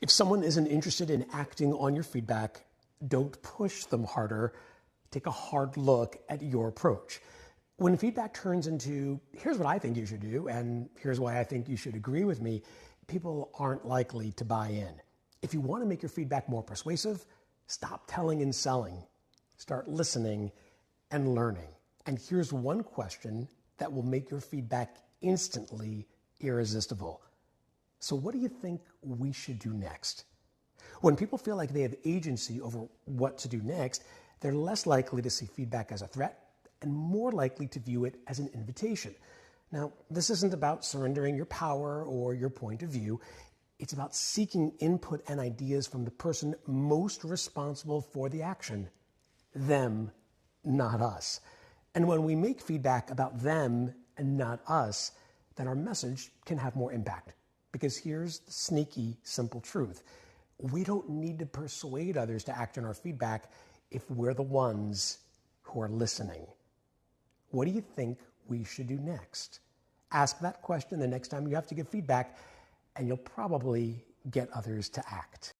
If someone isn't interested in acting on your feedback, don't push them harder. Take a hard look at your approach. When feedback turns into, here's what I think you should do, and here's why I think you should agree with me, people aren't likely to buy in. If you want to make your feedback more persuasive, stop telling and selling. Start listening and learning. And here's one question that will make your feedback instantly irresistible. So what do you think we should do next? When people feel like they have agency over what to do next, they're less likely to see feedback as a threat and more likely to view it as an invitation. Now, this isn't about surrendering your power or your point of view. It's about seeking input and ideas from the person most responsible for the action. Them, not us. And when we make feedback about them and not us, then our message can have more impact. Because here's the sneaky, simple truth. We don't need to persuade others to act on our feedback if we're the ones who are listening. What do you think we should do next? Ask that question the next time you have to give feedback, and you'll probably get others to act.